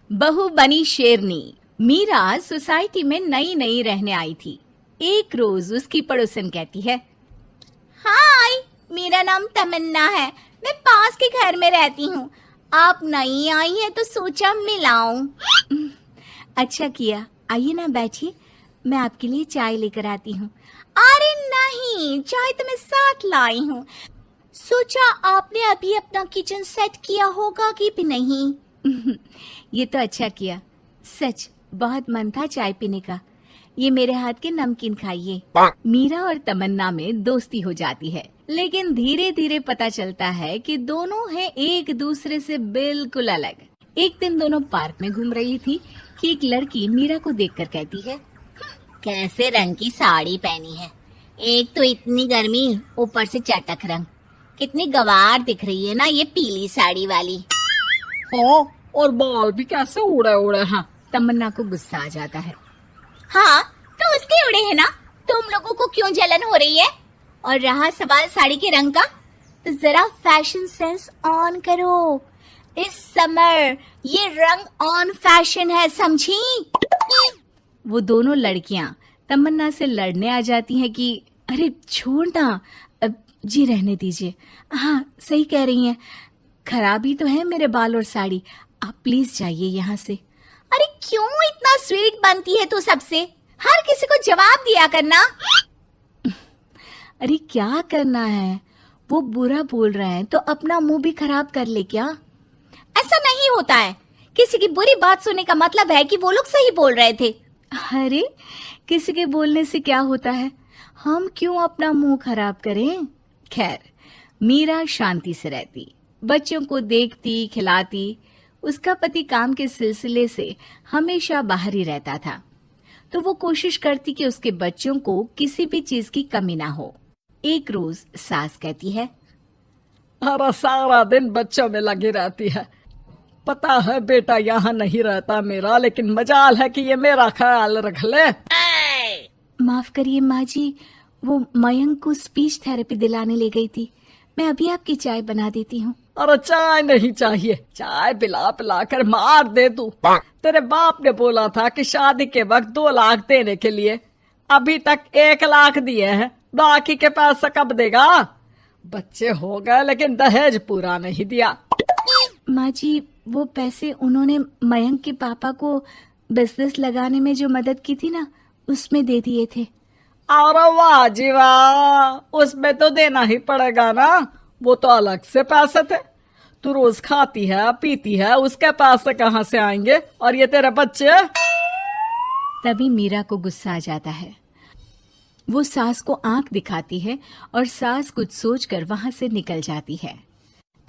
बहू बनी शेरनी। मीरा सोसाइटी में नई नई रहने आई थी। एक रोज उसकी पड़ोसन कहती है, हाय, मेरा नाम तमन्ना है, मैं पास के घर में रहती हूँ। आप नई आई हैं तो सोचा मिलाऊं। अच्छा किया, आइए ना बैठिए, मैं आपके लिए चाय लेकर आती हूँ। अरे नहीं, चाय तो मैं साथ लाई हूँ। सोचा आपने अभी अपना किचन सेट किया होगा कि भी नहीं। ये तो अच्छा किया, सच बहुत मन था चाय पीने का। ये मेरे हाथ के नमकीन खाइए। मीरा और तमन्ना में दोस्ती हो जाती है, लेकिन धीरे धीरे पता चलता है कि दोनों हैं एक दूसरे से बिल्कुल अलग। एक दिन दोनों पार्क में घूम रही थी कि एक लड़की मीरा को देखकर कहती है, कैसे रंग की साड़ी पहनी है, एक तो इतनी गर्मी, ऊपर से चटक रंग, कितनी गवार दिख रही है ना ये पीली साड़ी वाली। हाँ, और बाल भी कैसे उड़े उड़े हैं। तमन्ना को गुस्सा आ जाता है। हाँ, तो उसके उड़े हैं ना, तुम लोगों को क्यों जलन हो रही है? और रहा सवाल साड़ी के रंग का, तो जरा फैशन सेंस ऑन करो। इस समर ये रंग ऑन फैशन है, समझी? वो दोनों लड़कियां तमन्ना से लड़ने आ जाती हैं कि अरे छोड़ ना, जी रहने दीजिए। हाँ, सही कह रही हैं, खराबी तो है मेरे बाल और साड़ी, आप प्लीज जाइए यहाँ से। अरे क्यों इतना स्वीट बनती है तू सबसे? हर किसी को जवाब दिया करना। अरे क्या करना है, वो बुरा बोल रहे हैं तो अपना मुंह भी खराब कर ले क्या? ऐसा नहीं होता है, किसी की बुरी बात सुनने का मतलब है कि वो लोग सही बोल रहे थे। अरे किसी के बोलने से क्या होता है, हम क्यों अपना मुंह खराब करें? खैर, मीरा शांति से रहती, बच्चों को देखती खिलाती। उसका पति काम के सिलसिले से हमेशा बाहर ही रहता था, तो वो कोशिश करती कि उसके बच्चों को किसी भी चीज की कमी ना हो। एक रोज सास कहती है, अरे सारा दिन बच्चों में लगी रहती है। पता है बेटा यहाँ नहीं रहता मेरा, लेकिन मजाल है कि ये मेरा ख्याल रख ले। माफ करिए माँ जी, वो मयंक को स्पीच थेरेपी दिलाने ले गई थी, मैं अभी आपकी चाय बना देती हूँ। अरे चाय नहीं चाहिए, चाय पिला पिला कर मार दे तू। तेरे बाप ने बोला था कि शादी के वक्त 2 लाख देने के लिए, अभी तक 1 लाख दिए हैं, बाकी के पैसा कब देगा? बच्चे हो गए लेकिन दहेज पूरा नहीं दिया। माँ जी, वो पैसे उन्होंने मयंक के पापा को बिजनेस लगाने में जो मदद की थी ना, उसमें दे दिए थे। अरे वाह जी वाह, उसमें तो देना ही पड़ेगा ना, वो तो अलग से पैसे थे। तू रोज खाती है पीती है, उसके पैसे कहाँ से आएंगे? और ये तेरे बच्चे। तभी मीरा को गुस्सा आ जाता है। वो सास को आंख दिखाती है और सास कुछ सोचकर वहां से निकल जाती है।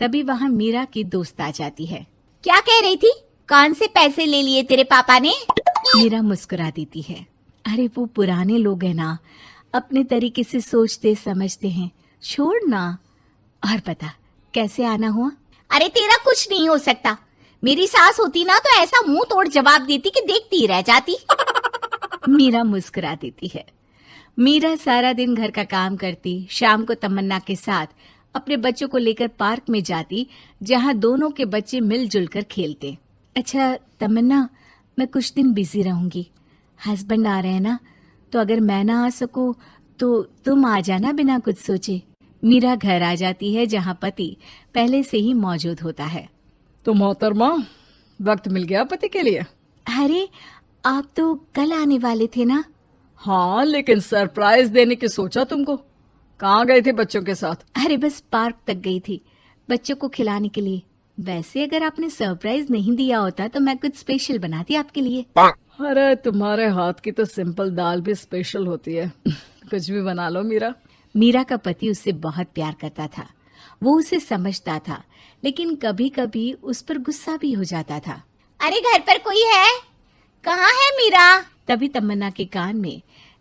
तभी वहां मीरा की दोस्त आ जाती है। क्या कह रही थी? कौन से पैसे ले लिए तेरे पापा ने? मीरा मुस्कुरा देती है। अरे वो पुराने लोग हैं ना, अपने तरीके से सोचते समझते हैं, छोड़ ना। और पता कैसे आना हुआ? अरे तेरा कुछ नहीं हो सकता, मेरी सास होती ना तो ऐसा मुंह तोड़ जवाब देती कि देखती रह जाती। मीरा मुस्कुरा देती है। मीरा सारा दिन घर का काम करती, शाम को तमन्ना के साथ अपने बच्चों को लेकर पार्क में जाती, जहां दोनों के बच्चे मिलजुल कर खेलते। अच्छा तमन्ना, मैं कुछ दिन बिजी रहूंगी, हस्बैंड आ रहे हैं ना, तो अगर मैं ना आ सकूं तो तुम आ जाना बिना कुछ सोचे। मीरा घर आ जाती है, जहां पति पहले से ही मौजूद होता है। तो मोहतरमा, वक्त मिल गया पति के लिए? अरे आप तो कल आने वाले थे ना? हाँ, लेकिन सरप्राइज देने की सोचा तुमको। कहाँ गए थे बच्चों के साथ? अरे बस पार्क तक गई थी, बच्चों को खिलाने के लिए। वैसे अगर आपने सरप्राइज नहीं दिया होता तो मैं कुछ स्पेशल बनाती आपके लिए। अरे तुम्हारे हाथ की तो सिंपल दाल भी स्पेशल होती है। कुछ भी बना लो मीरा। मीरा का पति उससे बहुत प्यार करता था, वो उसे समझता था, लेकिन कभी कभी उस पर गुस्सा भी हो जाता था। अरे घर पर कोई है? कहाँ है मीरा? तभी तमन्ना के कान में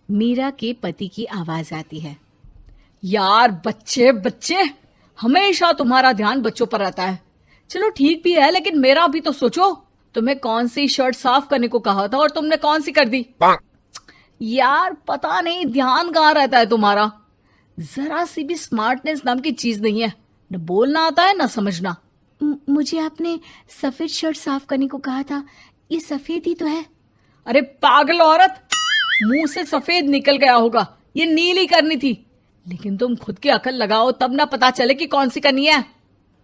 मीरा के पति की आवाज आती है। यार बच्चे बच्चे, हमेशा तुम्हारा ध्यान बच्चों पर रहता है। चलो ठीक भी है, लेकिन मेरा भी तो सोचो। तुम्हें कौन सी शर्ट साफ करने को कहा था और तुमने कौन सी कर दी? यार पता नहीं ध्यान कहाँ रहता है तुम्हारा। जरा सी भी स्मार्टनेस नाम की चीज नहीं है, न बोलना आता है न समझना। मुझे आपने सफेद शर्ट साफ करने को कहा था, ये सफेद ही तो है। अरे पागल औरत, मुंह से सफेद निकल गया होगा, ये नीली करनी थी। लेकिन तुम खुद की अकल लगाओ तब ना पता चले कि कौन सी करनी है।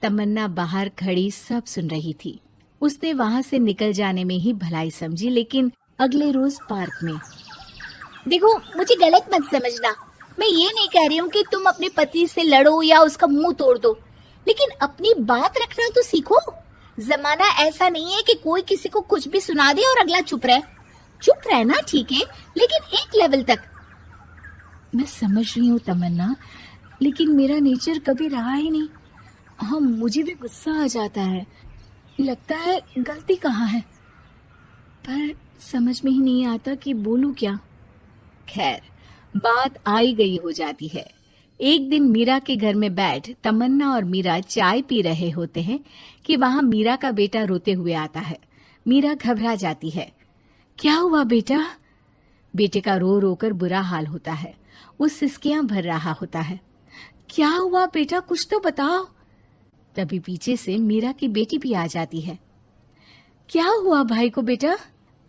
तमन्ना बाहर खड़ी सब सुन रही थी। उसने वहां से निकल जाने में ही भलाई समझी, लेकिन अगले रोज पार्क में। देखो, मुझे गलत मत समझना, मैं ये नहीं कह रही हूँ कि तुम अपने पति से लड़ो या उसका मुंह तोड़ दो, लेकिन अपनी बात रखना तो सीखो। जमाना ऐसा नहीं है कि कोई किसी को कुछ भी सुना दे और अगला चुप रहे। चुप रहना ठीक है, लेकिन एक लेवल तक। मैं समझ रही हूँ तमन्ना, लेकिन मेरा नेचर कभी रहा ही नहीं। हाँ, मुझे भी गुस्सा आ जाता है, लगता है गलती कहाँ है, पर समझ में ही नहीं आता कि बोलूं क्या। खैर, बात आई गई हो जाती है। एक दिन मीरा के घर में बैठ तमन्ना और मीरा चाय पी रहे होते हैं कि वहां मीरा का बेटा रोते हुए आता है। मीरा घबरा जाती है। क्या हुआ बेटा? बेटे का रो रो कर बुरा हाल होता है। वो सिसकियां भर रहा होता है। क्या हुआ बेटा, कुछ तो बताओ। तभी पीछे से मीरा की बेटी भी आ जाती है। क्या हुआ भाई को बेटा?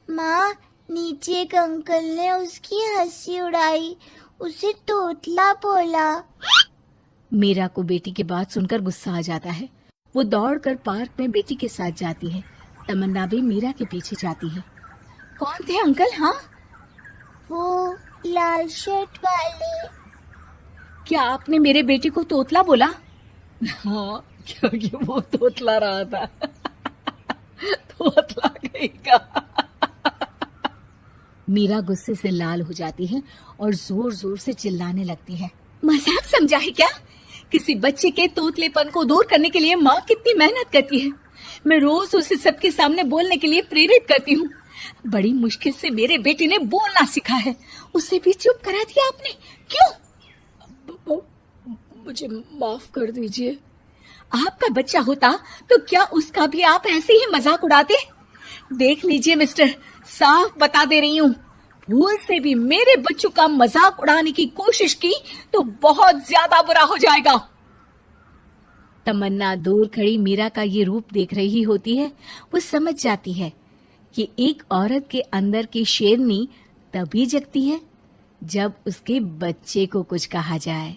माँ, नीचे एक अंकल ने उसकी हंसी उड़ाई, उसे तोतला बोला। मीरा को बेटी की बात सुनकर गुस्सा आ जाता है। वो दौड़कर पार्क में बेटी के साथ जाती है। तमन्ना भी मीरा के पीछे जाती है। कौन थे अंकल? हाँ, वो लाल शर्ट वाले। क्या आपने मेरे बेटे को तोतला बोला? हाँ, क्योंकि वो तोतला रहा था। तोतला कहीं का। मीरा गुस्से से लाल हो जाती है और जोर जोर से चिल्लाने लगती है। मजाक समझा है क्या? किसी बच्चे के तोतलेपन को दूर करने के लिए माँ कितनी मेहनत करती है। मैं रोज उसे सबके सामने बोलने के लिए प्रेरित करती हूँ। बड़ी मुश्किल से मेरे बेटे ने बोलना सीखा है, उसे भी चुप करा दिया आपने। क्यों? मुझे माफ कर दीजिए। आपका बच्चा होता तो क्या उसका भी आप ऐसे ही मजाक उड़ाते? देख लीजिए मिस्टर, साफ बता दे रही हूँ, भूल से भी मेरे बच्चों का मजाक उड़ाने की कोशिश की तो बहुत ज्यादा बुरा हो जाएगा। तमन्ना दूर खड़ी मीरा का ये रूप देख रही होती है। वो समझ जाती है कि एक औरत के अंदर की शेरनी तभी जगती है जब उसके बच्चे को कुछ कहा जाए।